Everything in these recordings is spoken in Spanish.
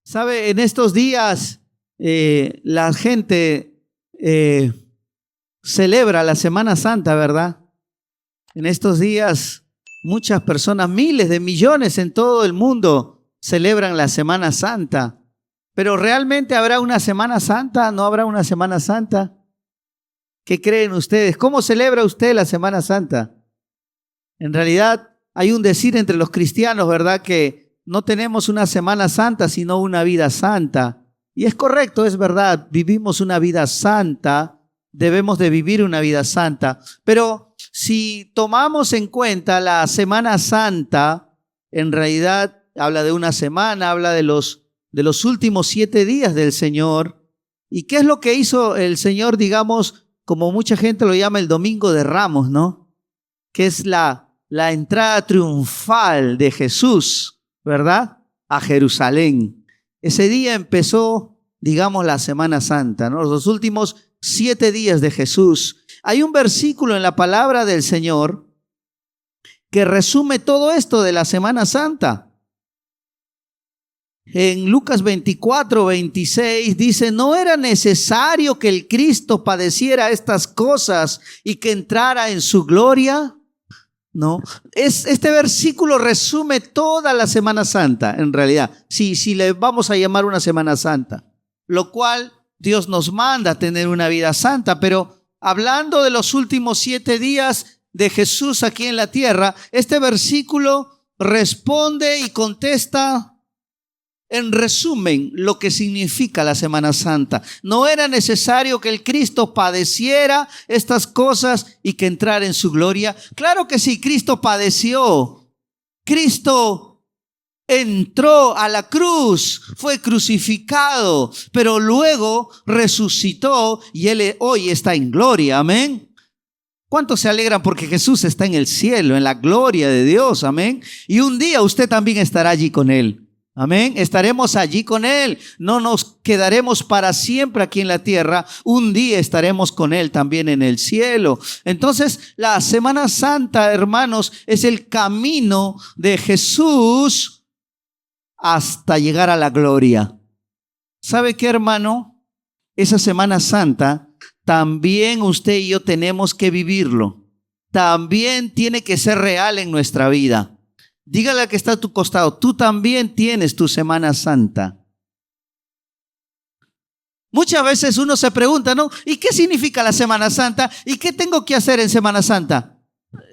Sabe, en estos días la gente celebra la Semana Santa, ¿verdad? En estos días muchas personas, miles de millones en todo el mundo celebran la Semana Santa. Pero ¿realmente habrá una Semana Santa? ¿No habrá una Semana Santa? ¿Qué creen ustedes? ¿Cómo celebra usted la Semana Santa? En realidad hay un decir entre los cristianos, ¿verdad? Que no tenemos una Semana Santa, sino una vida santa. Y es correcto, es verdad, vivimos una vida santa, debemos de vivir una vida santa. Pero si tomamos en cuenta la Semana Santa, en realidad habla de una semana, habla de los últimos 7 días del Señor. ¿Y qué es lo que hizo el Señor, digamos, como mucha gente lo llama el Domingo de Ramos, ¿no? Que es la entrada triunfal de Jesús, ¿verdad? A Jerusalén. Ese día empezó, digamos, la Semana Santa, ¿no? Los últimos 7 días de Jesús. Hay un versículo en la palabra del Señor que resume todo esto de la Semana Santa. En Lucas 24:26 dice: ¿no era necesario que el Cristo padeciera estas cosas y que entrara en su gloria? No, este versículo resume toda la Semana Santa, en realidad. Si le vamos a llamar una Semana Santa, lo cual Dios nos manda a tener una vida santa, pero hablando de los últimos 7 días de Jesús aquí en la tierra, este versículo responde y contesta en resumen lo que significa la Semana Santa. No era necesario que el Cristo padeciera estas cosas y que entrara en su gloria. Claro que sí, Cristo padeció. Cristo entró a la cruz, fue crucificado, pero luego resucitó y Él hoy está en gloria. Amén. ¿Cuántos se alegran porque Jesús está en el cielo, en la gloria de Dios? Amén. Y un día usted también estará allí con Él. Amén, estaremos allí con Él, no nos quedaremos para siempre aquí en la tierra, un día estaremos con Él también en el cielo. Entonces, la Semana Santa, hermanos, es el camino de Jesús hasta llegar a la gloria. ¿Sabe qué, hermano? Esa Semana Santa, también usted y yo tenemos que vivirlo, también tiene que ser real en nuestra vida. Dígale al que está a tu costado: tú también tienes tu Semana Santa. Muchas veces uno se pregunta, ¿no? ¿Y qué significa la Semana Santa? ¿Y qué tengo que hacer en Semana Santa?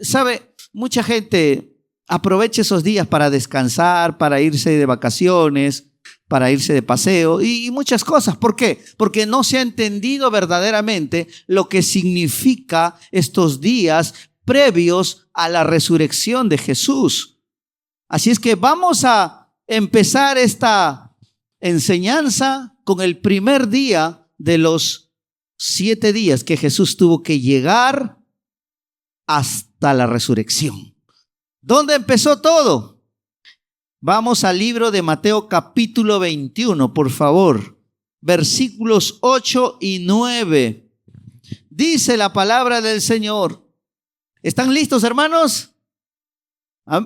¿Sabe? Mucha gente aprovecha esos días para descansar, para irse de vacaciones, para irse de paseo y muchas cosas. ¿Por qué? Porque no se ha entendido verdaderamente lo que significa estos días previos a la resurrección de Jesús. Así es que vamos a empezar esta enseñanza con el primer día de los 7 días que Jesús tuvo que llegar hasta la resurrección. ¿Dónde empezó todo? Vamos al libro de Mateo capítulo 21, por favor, versículos 8 y 9. Dice la palabra del Señor. ¿Están listos, hermanos?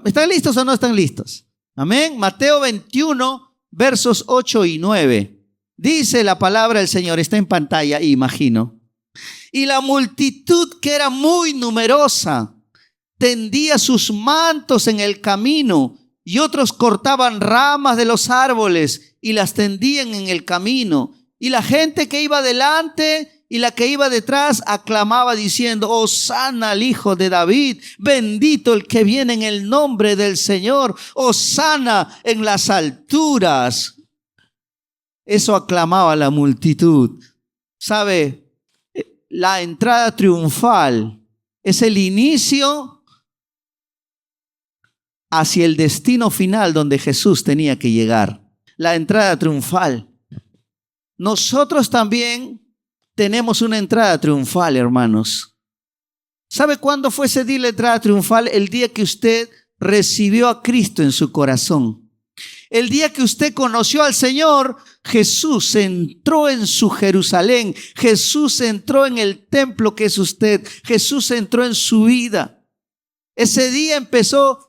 ¿Están listos o no están listos? Amén. Mateo 21, versos 8 y 9. Dice la palabra del Señor, está en pantalla, imagino. Y la multitud, que era muy numerosa, tendía sus mantos en el camino, y otros cortaban ramas de los árboles y las tendían en el camino. Y la gente que iba delante y la que iba detrás aclamaba diciendo: Hosana al Hijo de David, bendito el que viene en el nombre del Señor, Hosana en las alturas. Eso aclamaba la multitud. ¿Sabe? La entrada triunfal es el inicio hacia el destino final donde Jesús tenía que llegar. La entrada triunfal. Nosotros también tenemos una entrada triunfal, hermanos. ¿Sabe cuándo fue ese día la entrada triunfal? El día que usted recibió a Cristo en su corazón. El día que usted conoció al Señor, Jesús entró en su Jerusalén. Jesús entró en el templo que es usted. Jesús entró en su vida. Ese día empezó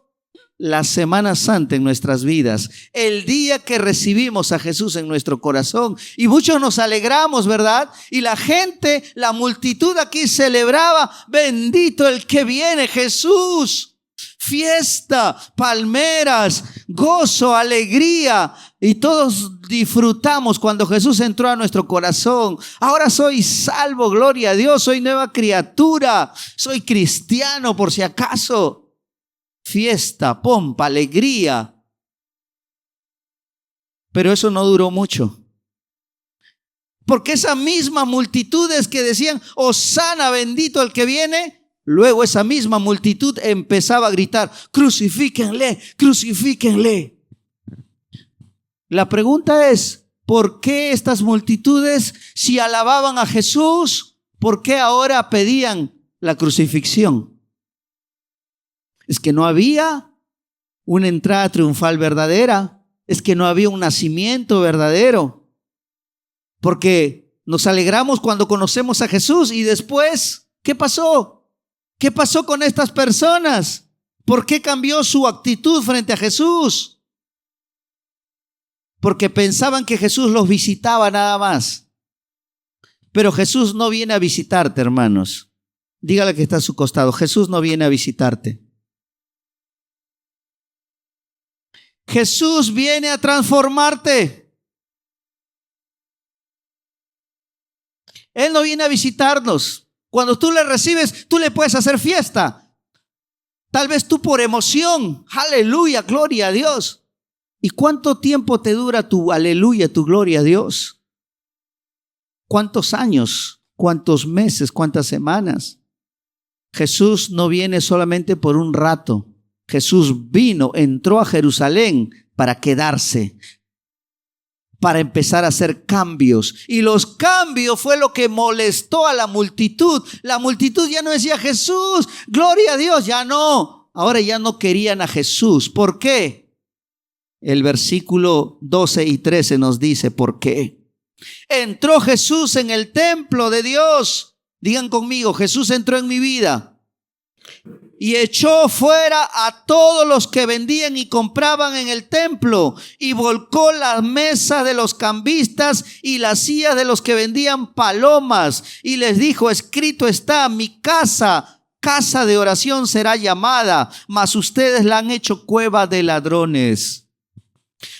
la Semana Santa en nuestras vidas, el día que recibimos a Jesús en nuestro corazón. Y muchos nos alegramos, ¿verdad? Y la gente, la multitud aquí celebraba: bendito el que viene, Jesús. Fiesta, palmeras, gozo, alegría. Y todos disfrutamos cuando Jesús entró a nuestro corazón. Ahora soy salvo, gloria a Dios, soy nueva criatura, soy cristiano por si acaso. Fiesta, pompa, alegría. Pero eso no duró mucho. Porque esas mismas multitudes que decían: Hosana, bendito el que viene, luego esa misma multitud empezaba a gritar: crucifíquenle, crucifíquenle. La pregunta es: ¿por qué estas multitudes, si alababan a Jesús, por qué ahora pedían la crucifixión? Es que no había una entrada triunfal verdadera. Es que no había un nacimiento verdadero. Porque nos alegramos cuando conocemos a Jesús y después, ¿qué pasó? ¿Qué pasó con estas personas? ¿Por qué cambió su actitud frente a Jesús? Porque pensaban que Jesús los visitaba nada más. Pero Jesús no viene a visitarte, hermanos. Dígale que está a su costado: Jesús no viene a visitarte. Jesús viene a transformarte. Él no viene a visitarnos. Cuando tú le recibes, tú le puedes hacer fiesta. Tal vez tú por emoción. Aleluya, gloria a Dios. ¿Y cuánto tiempo te dura tu aleluya, tu gloria a Dios? ¿Cuántos años? ¿Cuántos meses? ¿Cuántas semanas? Jesús no viene solamente por un rato. Jesús vino, entró a Jerusalén para quedarse, para empezar a hacer cambios. Y los cambios fue lo que molestó a la multitud. La multitud ya no decía: Jesús, gloria a Dios, ya no. Ahora ya no querían a Jesús. ¿Por qué? El versículo 12 y 13 nos dice por qué. Entró Jesús en el templo de Dios. Digan conmigo: Jesús entró en mi vida. Y echó fuera a todos los que vendían y compraban en el templo, y volcó las mesas de los cambistas y las sillas de los que vendían palomas, y les dijo: escrito está, mi casa, casa de oración será llamada, mas ustedes la han hecho cueva de ladrones.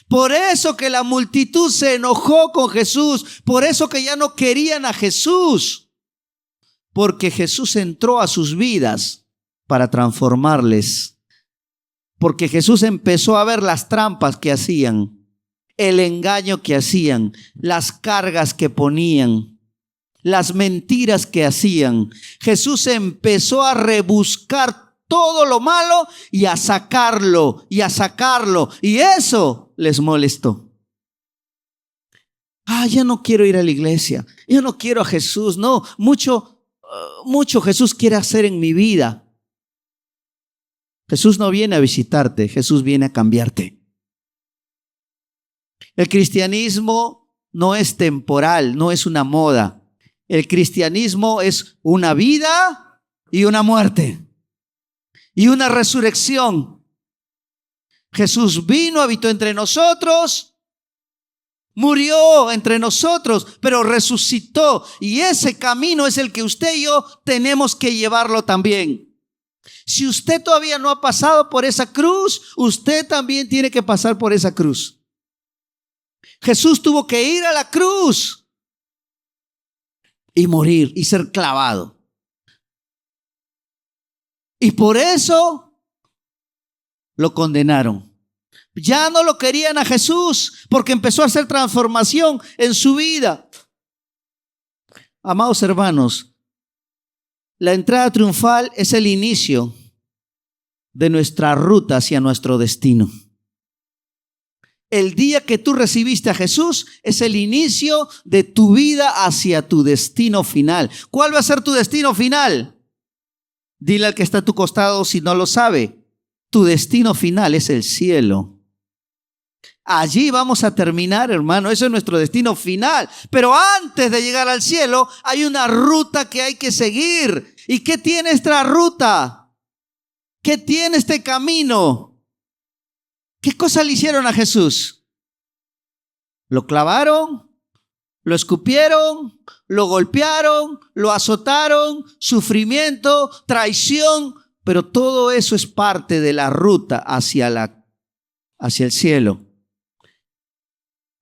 Por eso que la multitud se enojó con Jesús, por eso que ya no querían a Jesús, porque Jesús entró a sus vidas para transformarles. Porque Jesús empezó a ver las trampas que hacían, el engaño que hacían, las cargas que ponían, las mentiras que hacían. Jesús empezó a rebuscar todo lo malo y a sacarlo, y a sacarlo. Y eso les molestó. Ya no quiero ir a la iglesia, yo no quiero a Jesús. No, mucho Jesús quiere hacer en mi vida. Jesús no viene a visitarte, Jesús viene a cambiarte. El cristianismo no es temporal, no es una moda. El cristianismo es una vida y una muerte y una resurrección. Jesús vino, habitó entre nosotros, murió entre nosotros, pero resucitó. Y ese camino es el que usted y yo tenemos que llevarlo también. Si usted todavía no ha pasado por esa cruz, usted también tiene que pasar por esa cruz. Jesús tuvo que ir a la cruz y morir y ser clavado. Y por eso lo condenaron. Ya no lo querían a Jesús porque empezó a hacer transformación en su vida. Amados hermanos, la entrada triunfal es el inicio de nuestra ruta hacia nuestro destino. El día que tú recibiste a Jesús es el inicio de tu vida hacia tu destino final. ¿Cuál va a ser tu destino final? Dile al que está a tu costado si no lo sabe. Tu destino final es el cielo. Allí vamos a terminar, hermano. Eso es nuestro destino final. Pero antes de llegar al cielo hay una ruta que hay que seguir. ¿Y qué tiene esta ruta? ¿Qué tiene este camino? ¿Qué cosa le hicieron a Jesús? Lo clavaron, lo escupieron, lo golpearon, lo azotaron, sufrimiento, traición, pero todo eso es parte de la ruta hacia el cielo.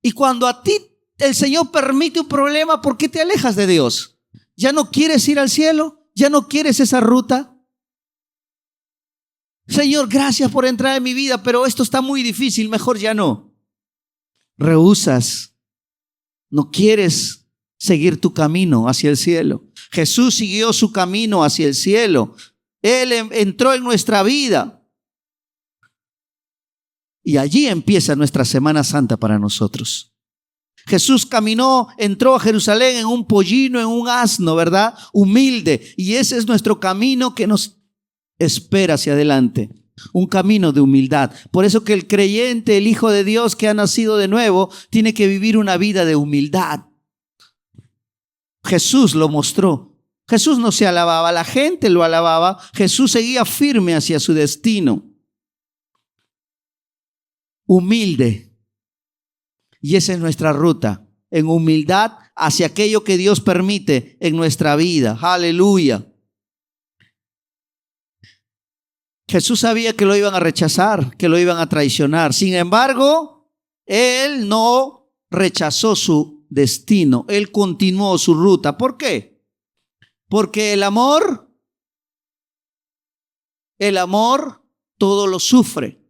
Y cuando a ti el Señor permite un problema, ¿por qué te alejas de Dios? ¿Ya no quieres ir al cielo? ¿Ya no quieres esa ruta? Señor, gracias por entrar en mi vida, pero esto está muy difícil, mejor ya no. Rehusas, no quieres seguir tu camino hacia el cielo. Jesús siguió su camino hacia el cielo. Él entró en nuestra vida. Y allí empieza nuestra Semana Santa para nosotros. Jesús caminó, entró a Jerusalén en un pollino, en un asno, ¿verdad? Humilde. Y ese es nuestro camino que nos espera hacia adelante. Un camino de humildad. Por eso que el creyente, el Hijo de Dios que ha nacido de nuevo, tiene que vivir una vida de humildad. Jesús lo mostró. Jesús no se alababa, la gente lo alababa. Jesús seguía firme hacia su destino. Humilde. Y esa es nuestra ruta, en humildad hacia aquello que Dios permite en nuestra vida. Aleluya. Jesús sabía que lo iban a rechazar, que lo iban a traicionar. Sin embargo, Él no rechazó su destino. Él continuó su ruta. ¿Por qué? Porque el amor todo lo sufre.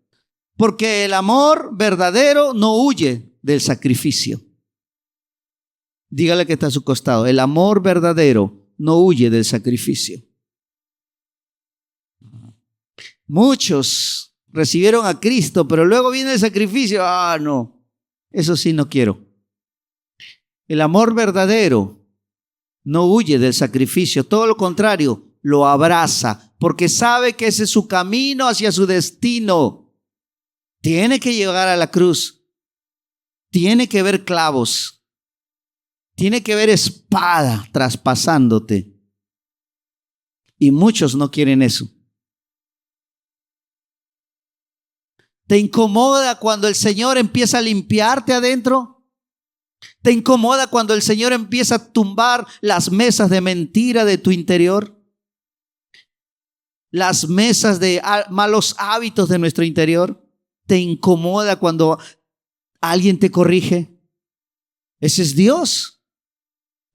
Porque el amor verdadero no huye del sacrificio. Dígale que está a su costado. El amor verdadero no huye del sacrificio. Muchos recibieron a Cristo, pero luego viene el sacrificio. No, eso sí no quiero. El amor verdadero no huye del sacrificio, todo lo contrario, lo abraza, porque sabe que ese es su camino hacia su destino. Tiene que llegar a la cruz, tiene que ver clavos, tiene que ver espada traspasándote. Y muchos no quieren eso. ¿Te incomoda cuando el Señor empieza a limpiarte adentro? ¿Te incomoda cuando el Señor empieza a tumbar las mesas de mentira de tu interior? Las mesas de malos hábitos de nuestro interior. ¿Te incomoda cuando alguien te corrige? Ese es Dios.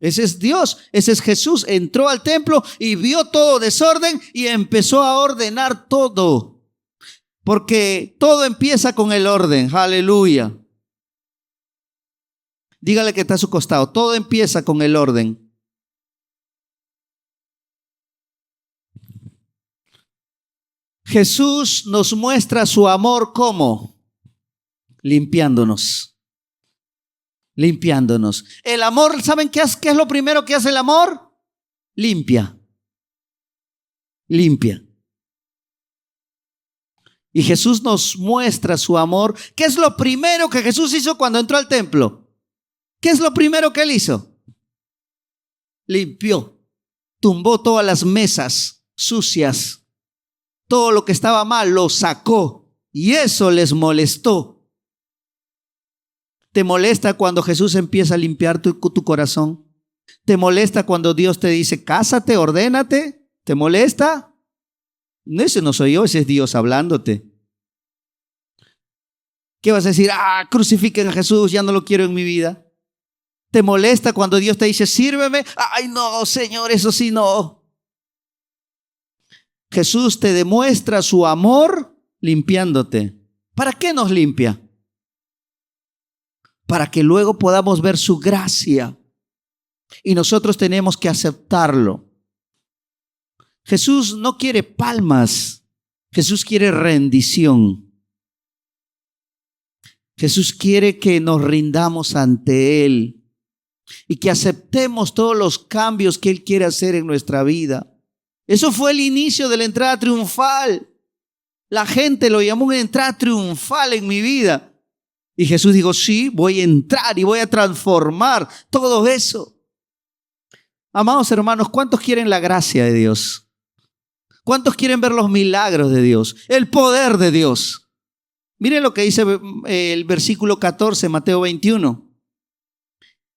Ese es Dios. Ese es Jesús. Entró al templo y vio todo desorden y empezó a ordenar todo. Porque todo empieza con el orden. Aleluya. Dígale que está a su costado. Todo empieza con el orden. Jesús nos muestra su amor ¿cómo? Limpiándonos. Limpiándonos. El amor, ¿saben qué es lo primero que hace el amor? Limpia. Limpia. Y Jesús nos muestra su amor. ¿Qué es lo primero que Jesús hizo cuando entró al templo? ¿Qué es lo primero que él hizo? Limpió. Tumbó todas las mesas sucias. Todo lo que estaba mal lo sacó. Y eso les molestó. ¿Te molesta cuando Jesús empieza a limpiar tu corazón? ¿Te molesta cuando Dios te dice, cásate, ordénate? ¿Te molesta? Ese no soy yo, ese es Dios hablándote. ¿Qué vas a decir? Crucifiquen a Jesús, ya no lo quiero en mi vida. ¿Te molesta cuando Dios te dice, sírveme? Ay, no, Señor, eso sí no. Jesús te demuestra su amor limpiándote. ¿Para qué nos limpia? Para que luego podamos ver su gracia. Y nosotros tenemos que aceptarlo. Jesús no quiere palmas. Jesús quiere rendición. Jesús quiere que nos rindamos ante Él y que aceptemos todos los cambios que Él quiere hacer en nuestra vida. Eso fue el inicio de la entrada triunfal. La gente lo llamó una entrada triunfal en mi vida. Y Jesús dijo, sí, voy a entrar y voy a transformar todo eso. Amados hermanos, ¿cuántos quieren la gracia de Dios? ¿Cuántos quieren ver los milagros de Dios? El poder de Dios. Miren lo que dice el versículo 14, Mateo 21.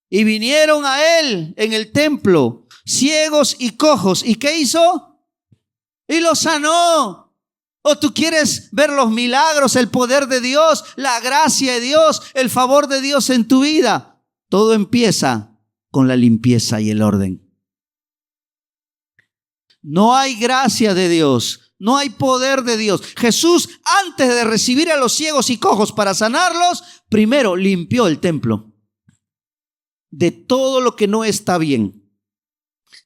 Y vinieron a él en el templo ciegos y cojos. ¿Y qué hizo? Y los sanó. ¿O tú quieres ver los milagros, el poder de Dios, la gracia de Dios, el favor de Dios en tu vida? Todo empieza con la limpieza y el orden. No hay gracia de Dios, no hay poder de Dios. Jesús, antes de recibir a los ciegos y cojos para sanarlos, primero limpió el templo de todo lo que no está bien.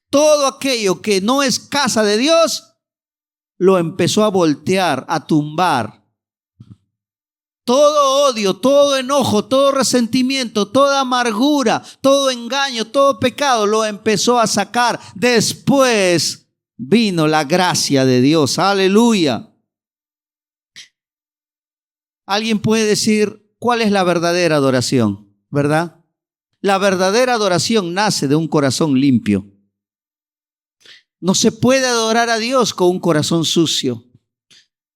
Todo aquello que no es casa de Dios, lo empezó a voltear, a tumbar. Todo odio, todo enojo, todo resentimiento, toda amargura, todo engaño, todo pecado, lo empezó a sacar. Después vino la gracia de Dios. Aleluya. Alguien puede decir, ¿cuál es la verdadera adoración? ¿Verdad? La verdadera adoración nace de un corazón limpio. No se puede adorar a Dios con un corazón sucio,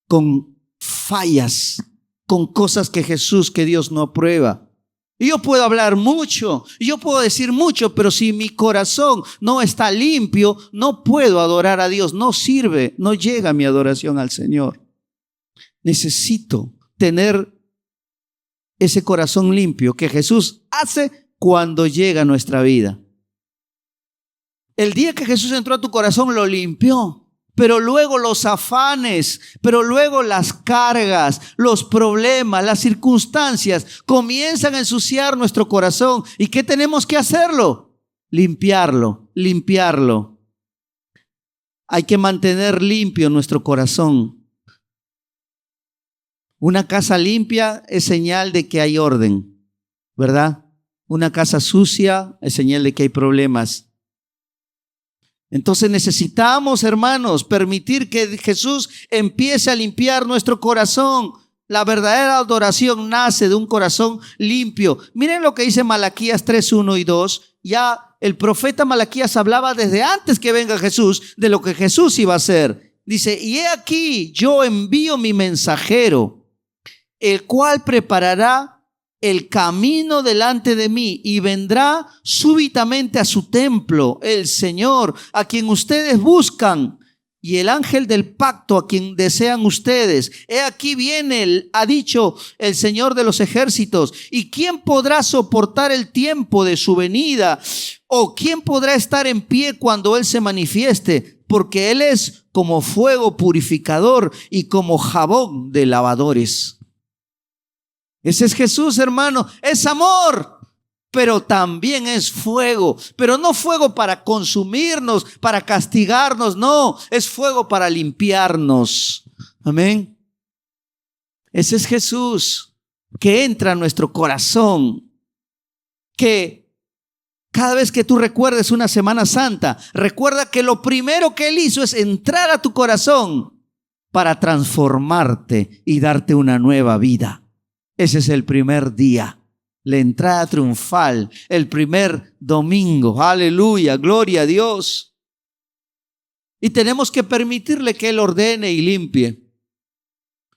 con fallas, con cosas que Dios no aprueba. Y yo puedo hablar mucho, yo puedo decir mucho, pero si mi corazón no está limpio, no puedo adorar a Dios. No sirve, no llega mi adoración al Señor. Necesito tener ese corazón limpio que Jesús hace cuando llega a nuestra vida. El día que Jesús entró a tu corazón lo limpió, pero luego los afanes, pero luego las cargas, los problemas, las circunstancias comienzan a ensuciar nuestro corazón. ¿Y qué tenemos que hacerlo? Limpiarlo, limpiarlo. Hay que mantener limpio nuestro corazón. Una casa limpia es señal de que hay orden, ¿verdad? Una casa sucia es señal de que hay problemas. Entonces necesitamos, hermanos, permitir que Jesús empiece a limpiar nuestro corazón. La verdadera adoración nace de un corazón limpio. Miren lo que dice Malaquías 3, 1 y 2. Ya el profeta Malaquías hablaba desde antes que venga Jesús de lo que Jesús iba a hacer. Dice, y he aquí, yo envío mi mensajero, el cual preparará el camino delante de mí y vendrá súbitamente a su templo el Señor, a quien ustedes buscan, y el ángel del pacto a quien desean ustedes. He aquí viene, ha dicho el Señor de los ejércitos. ¿Y quién podrá soportar el tiempo de su venida? ¿O quién podrá estar en pie cuando Él se manifieste? Porque Él es como fuego purificador y como jabón de lavadores. Ese es Jesús, hermano. Es amor, pero también es fuego. Pero no fuego para consumirnos, para castigarnos. No, es fuego para limpiarnos. Amén. Ese es Jesús que entra a nuestro corazón. Que cada vez que tú recuerdes una Semana Santa, recuerda que lo primero que Él hizo es entrar a tu corazón para transformarte y darte una nueva vida. Ese es el primer día, la entrada triunfal, el primer domingo. Aleluya, gloria a Dios. Y tenemos que permitirle que Él ordene y limpie.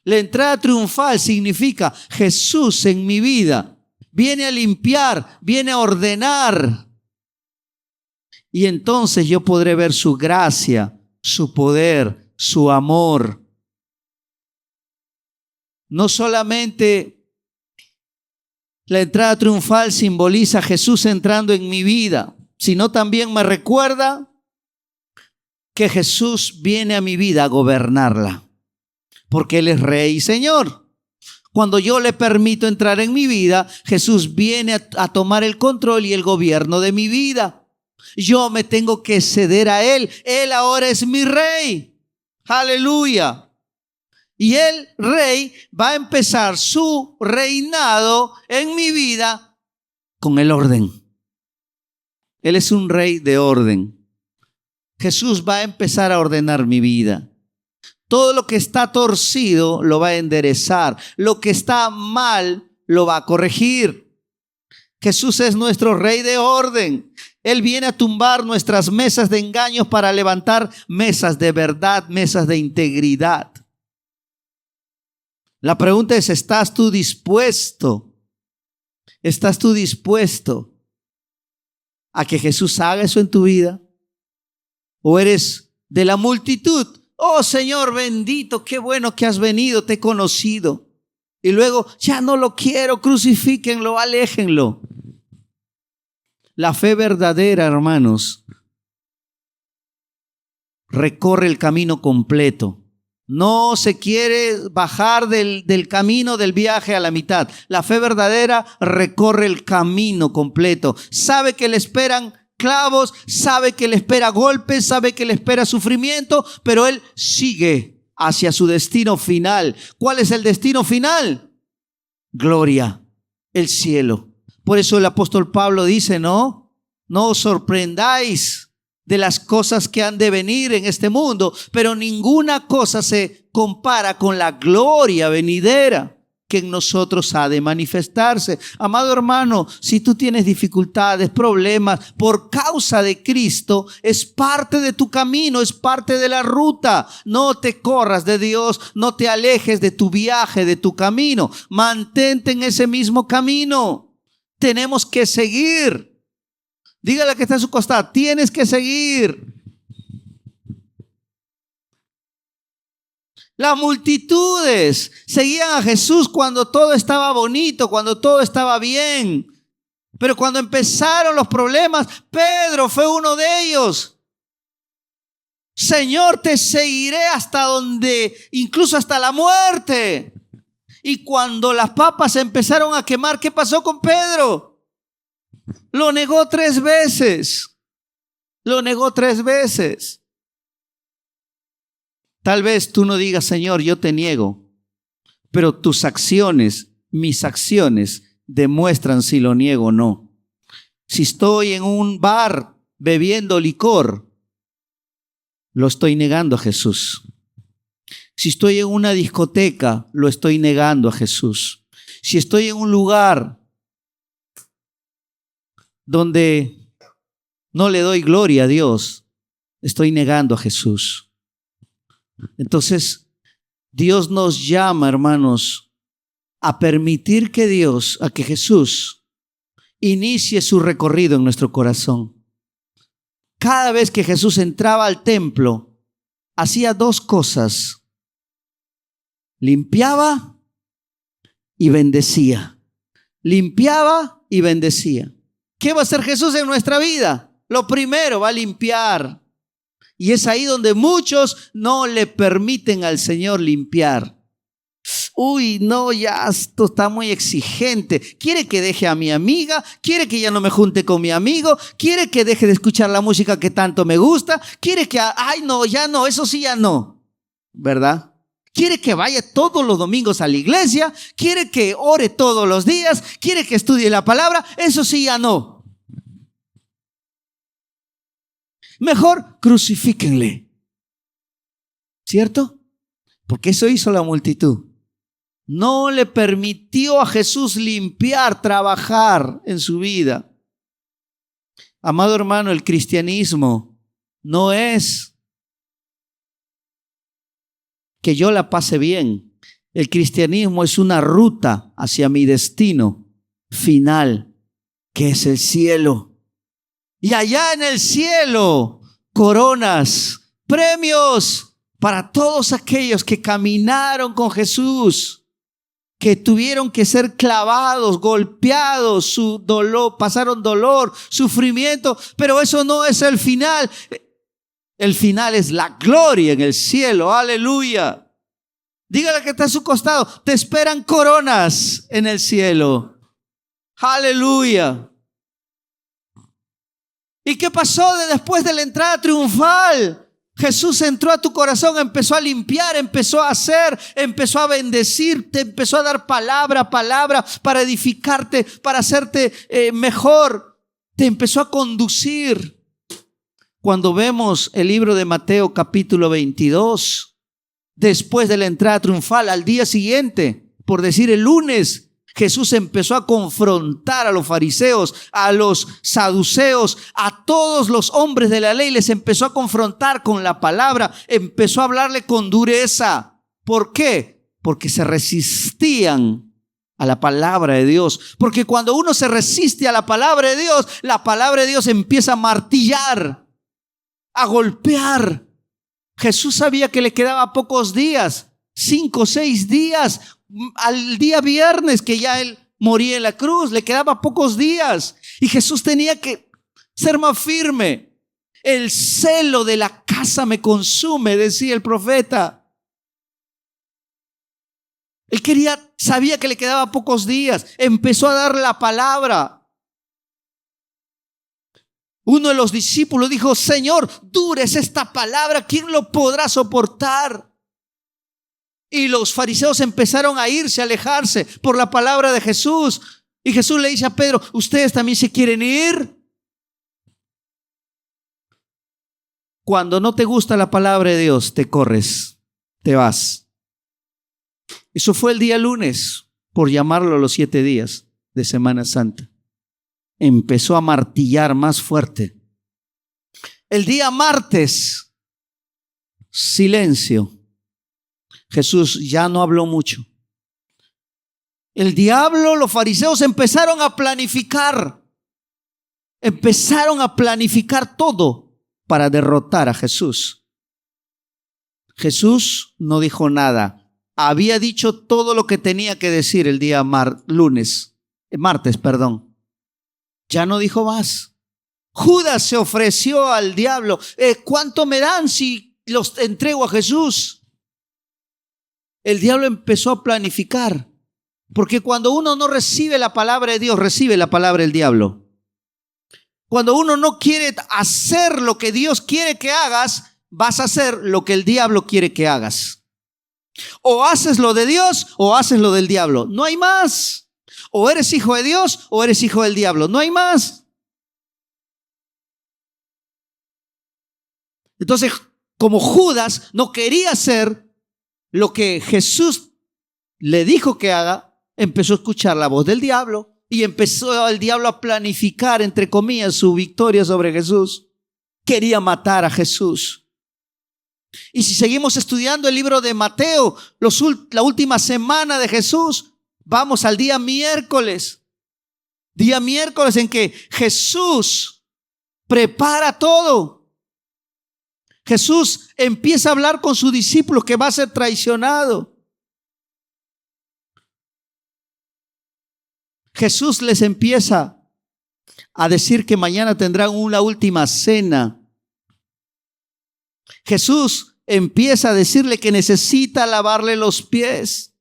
La entrada triunfal significa Jesús en mi vida viene a limpiar, viene a ordenar. Y entonces yo podré ver su gracia, su poder, su amor. No solamente la entrada triunfal simboliza a Jesús entrando en mi vida, sino también me recuerda que Jesús viene a mi vida a gobernarla, porque Él es Rey y Señor. Cuando yo le permito entrar en mi vida, Jesús viene a tomar el control y el gobierno de mi vida. Yo me tengo que ceder a Él. Él ahora es mi Rey. Aleluya. Y el Rey va a empezar su reinado en mi vida con el orden. Él es un Rey de orden. Jesús va a empezar a ordenar mi vida. Todo lo que está torcido lo va a enderezar. Lo que está mal lo va a corregir. Jesús es nuestro Rey de orden. Él viene a tumbar nuestras mesas de engaños para levantar mesas de verdad, mesas de integridad. La pregunta es, ¿estás tú dispuesto? ¿Estás tú dispuesto a que Jesús haga eso en tu vida? ¿O eres de la multitud? Oh Señor bendito, qué bueno que has venido, te he conocido. Y luego, ya no lo quiero, crucifíquenlo, aléjenlo. La fe verdadera, hermanos, recorre el camino completo. No se quiere bajar del camino del viaje a la mitad. La fe verdadera recorre el camino completo. Sabe que le esperan clavos, sabe que le espera golpes, sabe que le espera sufrimiento, pero él sigue hacia su destino final. ¿Cuál es el destino final? Gloria, el cielo. Por eso el apóstol Pablo dice, no os sorprendáis de las cosas que han de venir en este mundo, pero ninguna cosa se compara con la gloria venidera que en nosotros ha de manifestarse. Amado hermano, si tú tienes dificultades, problemas, por causa de Cristo, es parte de tu camino, es parte de la ruta. No te corras de Dios, no te alejes de tu viaje, de tu camino. Mantente en ese mismo camino. Tenemos que seguir. Dígale que está a su costado, tienes que seguir. Las multitudes seguían a Jesús cuando todo estaba bonito, cuando todo estaba bien. Pero cuando empezaron los problemas, Pedro fue uno de ellos. Señor, te seguiré hasta donde, incluso hasta la muerte. Y cuando las papas se empezaron a quemar, ¿qué pasó con Pedro? Lo negó 3 veces. Lo negó 3 veces. Tal vez tú no digas, Señor, yo te niego, pero tus acciones, mis acciones, demuestran si lo niego o no. Si estoy en un bar bebiendo licor, lo estoy negando a Jesús. Si estoy en una discoteca, lo estoy negando a Jesús. Si estoy en un lugar donde no le doy gloria a Dios, estoy negando a Jesús. Entonces, Dios nos llama, hermanos, a permitir que que Jesús inicie su recorrido en nuestro corazón. Cada vez que Jesús entraba al templo, hacía 2 cosas. Limpiaba y bendecía. Limpiaba y bendecía. ¿Qué va a hacer Jesús en nuestra vida? Lo primero, va a limpiar. Y es ahí donde muchos no le permiten al Señor limpiar. Uy, no, ya esto está muy exigente. Quiere que deje a mi amiga, quiere que ya no me junte con mi amigo, quiere que deje de escuchar la música que tanto me gusta, quiere que, ay no, ya no, eso sí ya no, ¿verdad? Quiere que vaya todos los domingos a la iglesia, quiere que ore todos los días, quiere que estudie la palabra, eso sí ya no. Mejor crucifíquenle, ¿cierto? Porque eso hizo la multitud. No le permitió a Jesús limpiar, trabajar en su vida. Amado hermano, el cristianismo no es que yo la pase bien. El cristianismo es una ruta hacia mi destino final, que es el cielo. Y allá en el cielo, coronas, premios para todos aquellos que caminaron con Jesús, que tuvieron que ser clavados, golpeados, su dolor, pasaron dolor, sufrimiento, pero eso no es el final. El final es la gloria en el cielo, aleluya. Dígale que está a su costado, te esperan coronas en el cielo, aleluya. ¿Y qué pasó después de la entrada triunfal? Jesús entró a tu corazón, empezó a limpiar, empezó a hacer, empezó a bendecirte, empezó a dar palabra para edificarte, para hacerte mejor. Te empezó a conducir. Cuando vemos el libro de Mateo capítulo 22, después de la entrada triunfal, al día siguiente, por decir el lunes, Jesús empezó a confrontar a los fariseos, a los saduceos, a todos los hombres de la ley. Les empezó a confrontar con la palabra, empezó a hablarle con dureza. ¿Por qué? porque se resistían a la palabra de Dios. Porque cuando uno se resiste a la palabra de Dios empieza a martillar, a golpear. Jesús sabía que le quedaba pocos días, 5 o 6 días, al día viernes que ya él moría en la cruz, le quedaba pocos días. Y Jesús tenía que ser más firme. El celo de la casa me consume, decía el profeta. Él sabía que le quedaba pocos días. Empezó a dar la palabra. Uno de los discípulos dijo: Señor, dura es esta palabra, ¿quién lo podrá soportar? Y los fariseos empezaron a irse, a alejarse por la palabra de Jesús. Y Jesús le dice a Pedro: ¿ustedes también se quieren ir? Cuando no te gusta la palabra de Dios, te corres, te vas. Eso fue el día lunes, por llamarlo los 7 días de Semana Santa. Empezó a martillar más fuerte. El día martes, silencio. Jesús ya no habló mucho. El diablo, los fariseos empezaron a planificar. Empezaron a planificar todo para derrotar a Jesús. Jesús no dijo nada. Había dicho todo lo que tenía que decir el día martes. Ya no dijo más. Judas se ofreció al diablo. ¿Cuánto me dan si los entrego a Jesús? El diablo empezó a planificar. Porque cuando uno no recibe la palabra de Dios, recibe la palabra del diablo. Cuando uno no quiere hacer lo que Dios quiere que hagas, vas a hacer lo que el diablo quiere que hagas. O haces lo de Dios o haces lo del diablo. No hay más. O eres hijo de Dios o eres hijo del diablo. No hay más. Entonces, como Judas no quería hacer lo que Jesús le dijo que haga, empezó a escuchar la voz del diablo y empezó el diablo a planificar, entre comillas, su victoria sobre Jesús. Quería matar a Jesús. Y si seguimos estudiando el libro de Mateo, la última semana de Jesús, vamos al día miércoles en que Jesús prepara todo. Jesús empieza a hablar con su discípulo que va a ser traicionado. Jesús les empieza a decir que mañana tendrán una última cena. Jesús empieza a decirle que necesita lavarle los pies.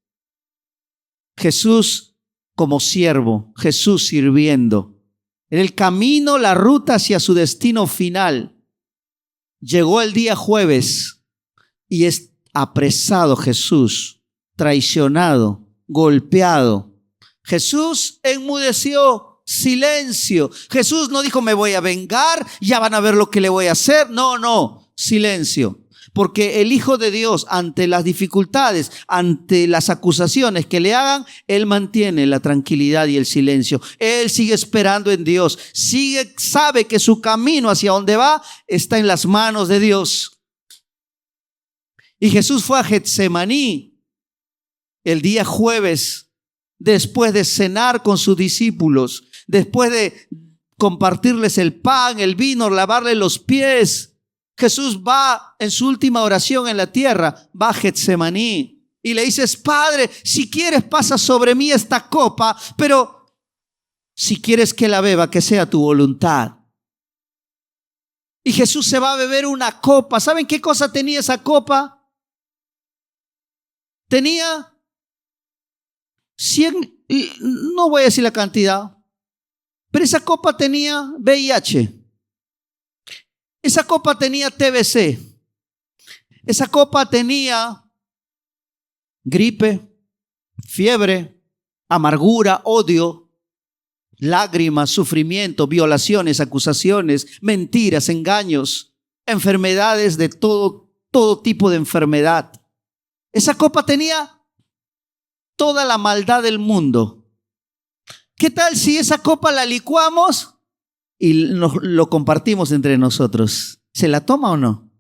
Jesús como siervo, Jesús sirviendo. En el camino, la ruta hacia su destino final. Llegó el día jueves y es apresado Jesús, traicionado, golpeado. Jesús enmudeció, silencio. Jesús no dijo: me voy a vengar, ya van a ver lo que le voy a hacer. No. Silencio, porque el Hijo de Dios, ante las dificultades, ante las acusaciones que le hagan, Él mantiene la tranquilidad y el silencio. Él sigue esperando en Dios, sabe que su camino hacia donde va está en las manos de Dios. Y Jesús fue a Getsemaní el día jueves, después de cenar con sus discípulos, después de compartirles el pan, el vino, lavarle los pies. Jesús va en su última oración en la tierra, va a Getsemaní y le dices: Padre, si quieres pasa sobre mí esta copa, pero si quieres que la beba, que sea tu voluntad. Y Jesús se va a beber una copa. ¿Saben qué cosa tenía esa copa? Tenía 100, no voy a decir la cantidad, pero esa copa tenía VIH. Esa copa tenía TBC. Esa copa tenía gripe, fiebre, amargura, odio, lágrimas, sufrimiento, violaciones, acusaciones, mentiras, engaños, enfermedades de todo tipo de enfermedad. Esa copa tenía toda la maldad del mundo. ¿Qué tal si esa copa la licuamos y lo compartimos entre nosotros? ¿Se la toma o no?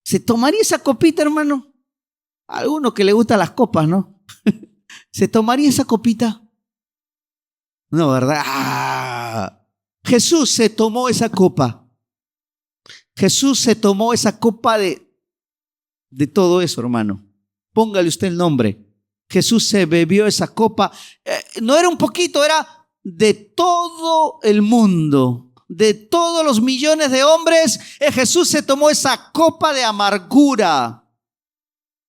¿Se tomaría esa copita, hermano? A alguno que le gustan las copas, ¿no? ¿Se tomaría esa copita? No, ¿verdad? Jesús se tomó esa copa. Jesús se tomó esa copa de todo eso, hermano. Póngale usted el nombre. Jesús se bebió esa copa. No era un poquito, era de todo el mundo. De todos los millones de hombres, Jesús se tomó esa copa de amargura.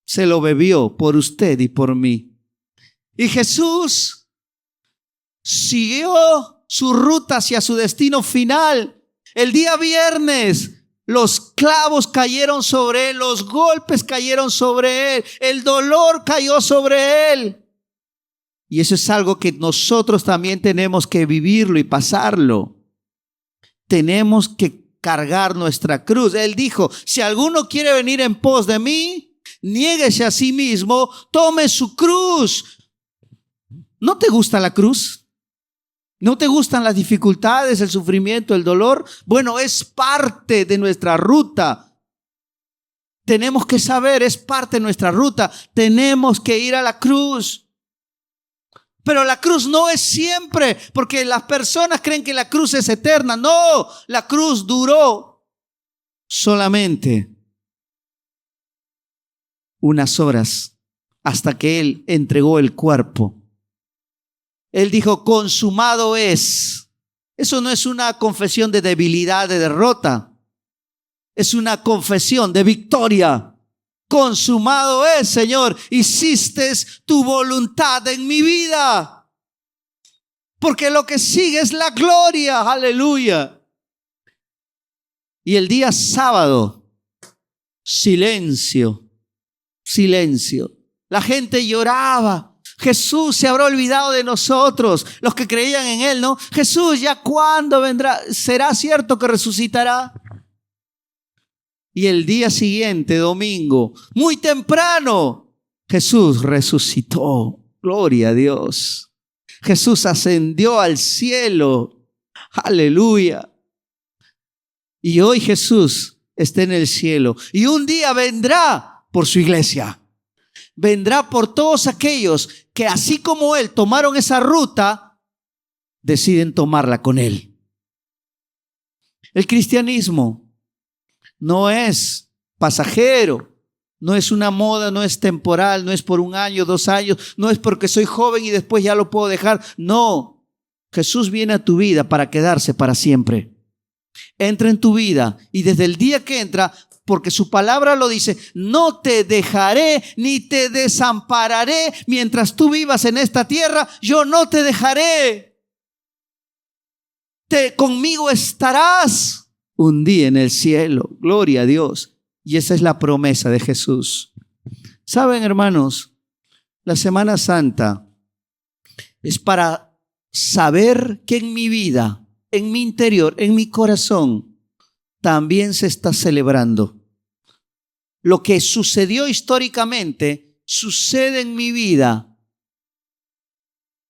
Se lo bebió por usted y por mí. Y Jesús siguió su ruta hacia su destino final. El día viernes, los clavos cayeron sobre él, los golpes cayeron sobre él, el dolor cayó sobre él. Y eso es algo que nosotros también tenemos que vivirlo y pasarlo. Tenemos que cargar nuestra cruz. Él dijo, si alguno quiere venir en pos de mí, niéguese a sí mismo, tome su cruz. ¿No te gusta la cruz? ¿No te gustan las dificultades, el sufrimiento, el dolor? Bueno, es parte de nuestra ruta. Tenemos que saber, es parte de nuestra ruta. Tenemos que ir a la cruz. Pero la cruz no es siempre, porque las personas creen que la cruz es eterna. No, la cruz duró solamente unas horas hasta que Él entregó el cuerpo. Él dijo, consumado es. Eso no es una confesión de debilidad, de derrota. Es una confesión de victoria. Consumado es, Señor. Hiciste tu voluntad en mi vida. Porque lo que sigue es la gloria. Aleluya. Y el día sábado, silencio. Silencio. La gente lloraba. Jesús se habrá olvidado de nosotros, los que creían en Él, ¿no? Jesús, ¿ya cuándo vendrá? ¿Será cierto que resucitará? Y el día siguiente, domingo, muy temprano, Jesús resucitó. Gloria a Dios. Jesús ascendió al cielo. Aleluya. Y hoy Jesús está en el cielo. Y un día vendrá por su iglesia. Vendrá por todos aquellos que así como Él tomaron esa ruta, deciden tomarla con Él. El cristianismo no es pasajero, no es una moda, no es temporal, no es por 1 año, 2 años, no es porque soy joven y después ya lo puedo dejar. No, Jesús viene a tu vida para quedarse para siempre. Entra en tu vida y desde el día que entra, porque su palabra lo dice, no te dejaré ni te desampararé mientras tú vivas en esta tierra. Yo no te dejaré. Conmigo estarás un día en el cielo. Gloria a Dios. Y esa es la promesa de Jesús. Saben, hermanos, la Semana Santa es para saber que en mi vida, en mi interior, en mi corazón, también se está celebrando. Lo que sucedió históricamente sucede en mi vida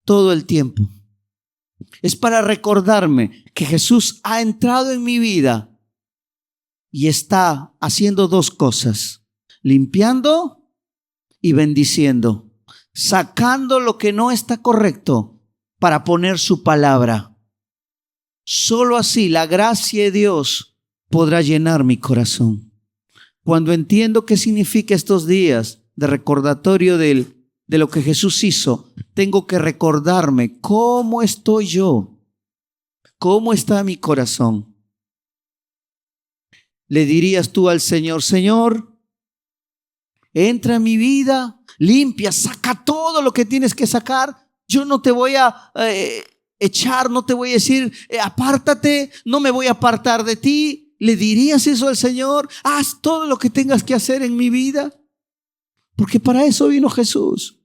todo el tiempo. Es para recordarme que Jesús ha entrado en mi vida y está haciendo 2 cosas: limpiando y bendiciendo, sacando lo que no está correcto para poner su palabra. Solo así la gracia de Dios podrá llenar mi corazón. Cuando entiendo qué significa estos días de recordatorio de lo que Jesús hizo, tengo que recordarme cómo estoy yo, cómo está mi corazón. Le dirías tú al Señor: Señor, entra en mi vida, limpia, saca todo lo que tienes que sacar. Yo no te voy a echar, no te voy a decir apártate, no me voy a apartar de ti. ¿Le dirías eso al Señor? Haz todo lo que tengas que hacer en mi vida, porque para eso vino Jesús.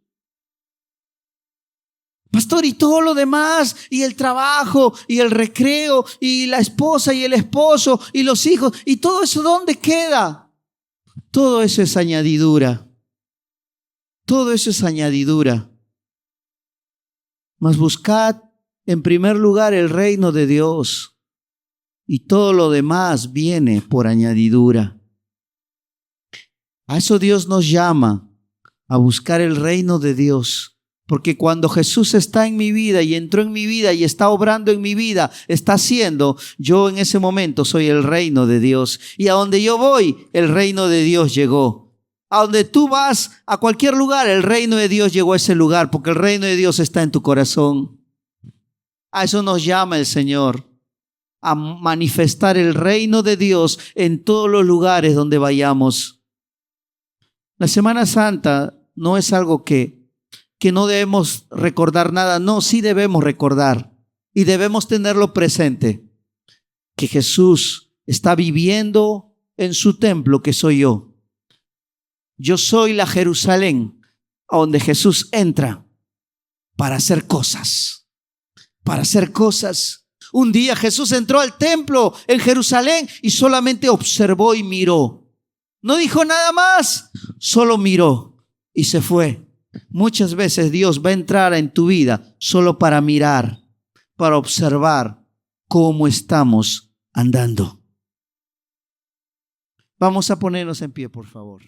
Pastor, y todo lo demás, y el trabajo, y el recreo, y la esposa, y el esposo, y los hijos, y todo eso, ¿dónde queda? Todo eso es añadidura. Todo eso es añadidura. Mas buscad en primer lugar el reino de Dios, y todo lo demás viene por añadidura. A eso Dios nos llama, a buscar el reino de Dios. Porque cuando Jesús está en mi vida y entró en mi vida y está obrando en mi vida, está haciendo, yo en ese momento soy el reino de Dios. Y a donde yo voy, el reino de Dios llegó. A donde tú vas, a cualquier lugar, el reino de Dios llegó a ese lugar, porque el reino de Dios está en tu corazón. A eso nos llama el Señor, a manifestar el reino de Dios en todos los lugares donde vayamos. La Semana Santa no es algo que no debemos recordar nada. No, sí debemos recordar y debemos tenerlo presente, que Jesús está viviendo en su templo, que soy yo. Yo soy la Jerusalén a donde Jesús entra para hacer cosas, para hacer cosas. Un día Jesús entró al templo en Jerusalén y solamente observó y miró. No dijo nada más, solo miró y se fue. Muchas veces Dios va a entrar en tu vida solo para mirar, para observar cómo estamos andando. Vamos a ponernos en pie, por favor.